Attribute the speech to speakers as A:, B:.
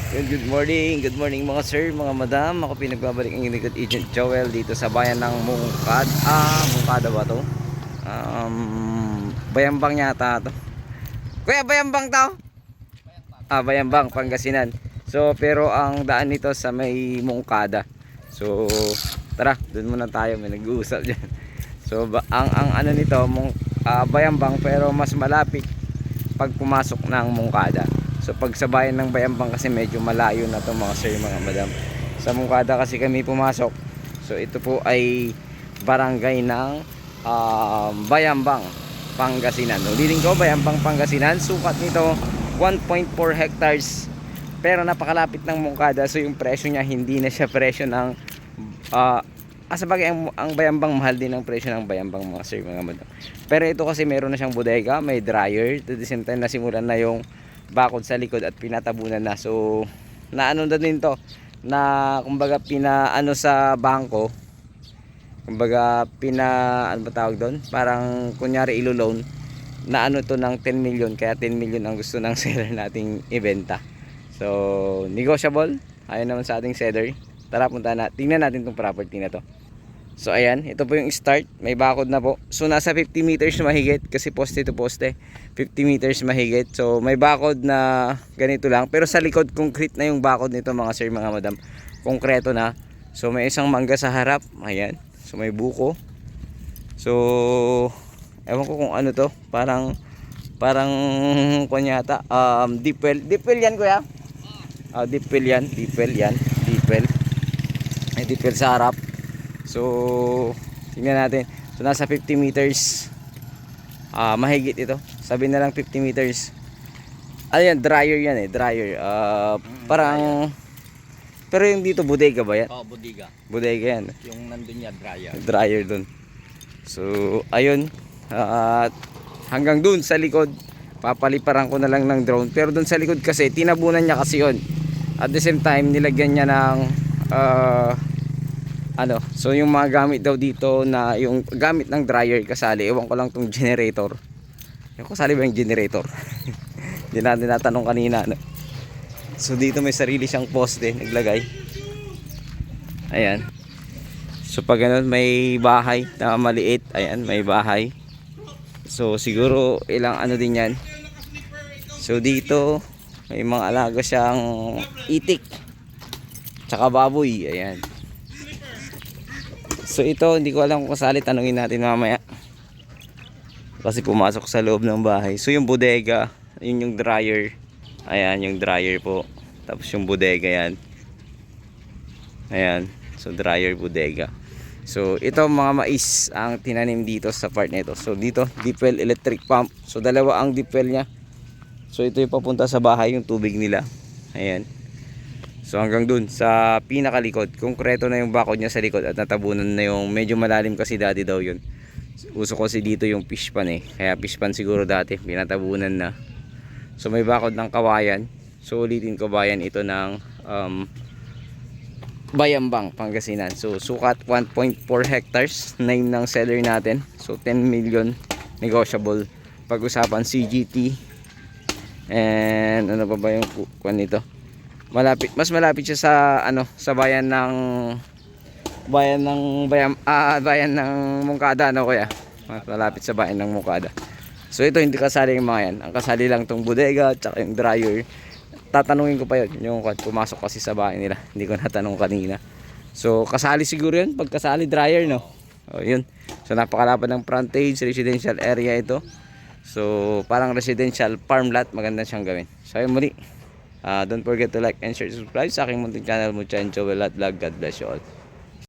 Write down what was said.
A: Good morning mga sir, mga madam. Ako pinagbabalik ang United Agent Joel dito sa bayan ng Mungkada ba to? Bayambang yata to. Kuya, Bayambang to? Bayambang, Pangasinan. So, pero ang daan nito sa may Mungkada. So, tara, doon muna tayo, may nag-uusap diyan. So, ang ano nito, Bayambang pero mas malapit pag pumasok ng Mungkada. So pag sa bayan ng Bayambang kasi medyo malayo na to mga sir, mga madam. Sa Mungkada kasi kami pumasok. So ito po ay barangay ng Bayambang, Pangasinan. Ulitin ko, Bayambang, Pangasinan. Sukat nito 1.4 hectares. Pero napakalapit ng Mungkada. So yung presyo niya hindi na siya presyo ng sabagay ang Bayambang mahal din ang presyo ng Bayambang mga sir, mga madam. Pero ito kasi meron na siyang bodega, may dryer. At the same time nasimulan na yung bakod sa likod at pinatabunan na. So naano na din to na kumbaga pinaano sa bangko, kumbaga ano ba tawag doon, parang kunyari ilo-loan na ano to ng 10 million, kaya 10 million ang gusto ng seller nating ibenta. So negotiable, ayun naman sa ating seller. Tara, punta na, tingnan natin tong property na to. So ayan, ito po yung start, may bakod na po. So nasa 50 meters mahigit kasi poste to poste, 50 meters mahigit. So may bakod na ganito lang, pero sa likod concrete na yung bakod nito mga sir, mga madam. Konkreto na. So may isang mangga sa harap, ayan. So may buko. So ewan ko kung ano to, parang kunyata deep well yan kuya. Deep well yan, deep well. May deep well sa harap. So tingnan natin. So nasa 50 meters mahigit ito. Sabi na lang 50 meters. Ayan, dryer yan dryer. Parang pero yung dito bodega ba yan?
B: Bodega.
A: Bodega yan.
B: Yung nandun niya dryer.
A: Dryer dun. So ayun, hanggang dun sa likod papaliparan ko na lang ng drone. Pero dun sa likod kasi tinabunan niya kasi yun. At the same time nilagyan niya ng so yung mga gamit daw dito na yung gamit ng dryer kasali, ewan ko lang tong generator. Yung kasali ba yung generator? Hindi natin natanong kanina, no? So dito may sarili siyang poste naglagay. Ayan. So pag ganun may bahay na maliit, ayan, may bahay. So siguro ilang ano din yan. So dito may mga alaga siyang itik tsaka baboy, ayan. So ito, hindi ko alam kung kasali, tanungin natin mamaya. Kasi pumasok sa loob ng bahay. So yung bodega, yun yung dryer. Ayan, yung dryer po. Tapos yung bodega yan. Ayan, so dryer, bodega. So ito mga mais ang tinanim dito sa part nito. So dito, deep well electric pump. So dalawa ang deep well nya. So ito yung papunta sa bahay, yung tubig nila. Ayan. So hanggang dun sa pinakalikod, konkreto na yung bakod niya sa likod at natabunan na yung medyo malalim kasi dati daw yun. Uso kasi dito yung fish pan kaya fish pan siguro dati, pinatabunan na. So may bakod ng kawayan. So ulitin ko, bayan ito ng Bayambang, Pangasinan. So sukat 1.4 hectares, name ng seller natin. So 10 million, negotiable. Pag-usapan CGT. And ano pa ba yung kuwan nito? Mas malapit siya sa sa bayan ng Mungkada, no kuya? Mas malapit sa bayan ng Mungkada. So ito hindi kasali yung mga yan. Ang kasali lang tong bodega at yung dryer. Tatanungin ko pa yun, yung pumasok kasi sa bahay nila. Hindi ko natanong kanina. So kasali siguro yun, pag kasali dryer, no? Yun. So napakalapad ng frontage, residential area ito. So parang residential farm lot, maganda siyang gawin. So ayun muli. Don't forget to like and share, subscribe sa aking munting channel, Muchan Joel at Vlog. God bless you all.